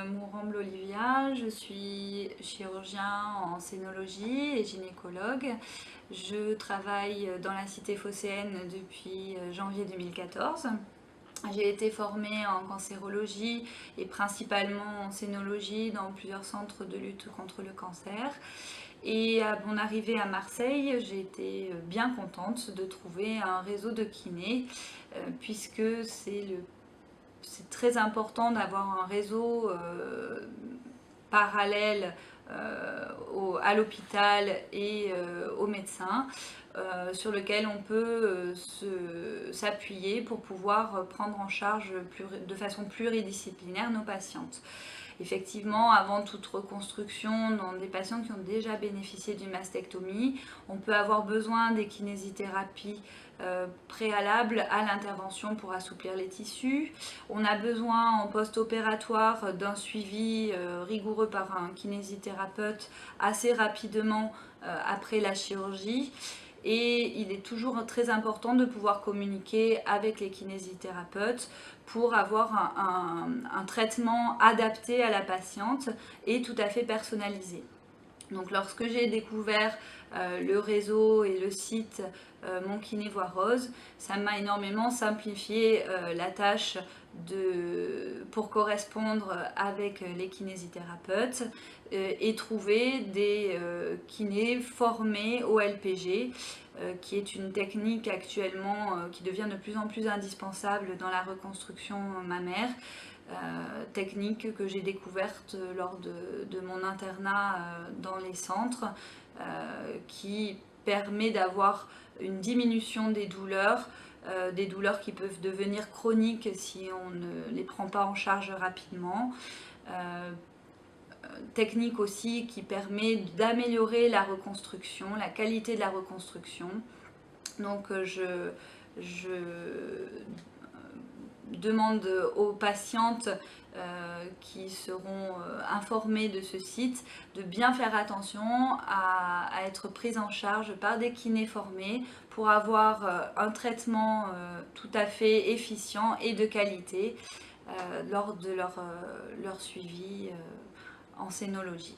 Mouramble-Olivia, je suis chirurgien en scénologie et gynécologue. Je travaille dans la cité phocéenne depuis janvier 2014. J'ai été formée en cancérologie et principalement en scénologie dans plusieurs centres de lutte contre le cancer. Et à mon arrivée à Marseille, j'ai été bien contente de trouver un réseau de kinés, puisque c'est très important d'avoir un réseau parallèle à l'hôpital et aux médecins, sur lequel on peut s'appuyer pour pouvoir prendre en charge de façon pluridisciplinaire nos patientes. Effectivement, avant toute reconstruction, dans des patients qui ont déjà bénéficié d'une mastectomie, on peut avoir besoin des kinésithérapies préalables à l'intervention pour assouplir les tissus. On a besoin en post-opératoire d'un suivi rigoureux par un kinésithérapeute assez rapidement après la chirurgie. Et il est toujours très important de pouvoir communiquer avec les kinésithérapeutes pour avoir un traitement adapté à la patiente et tout à fait personnalisé. Donc lorsque j'ai découvert le réseau et le site Mon Kiné Voix Rose, ça m'a énormément simplifié la tâche pour correspondre avec les kinésithérapeutes et trouver des kinés formés au LPG, qui est une technique actuellement qui devient de plus en plus indispensable dans la reconstruction mammaire. Technique que j'ai découverte lors de mon internat dans les centres, qui permet d'avoir une diminution des douleurs qui peuvent devenir chroniques si on ne les prend pas en charge rapidement. Technique aussi qui permet d'améliorer la reconstruction, la qualité de la reconstruction. Donc je demande aux patientes qui seront informées de ce site de bien faire attention à être prises en charge par des kinés formés pour avoir un traitement tout à fait efficient et de qualité lors de leur suivi en scénologie.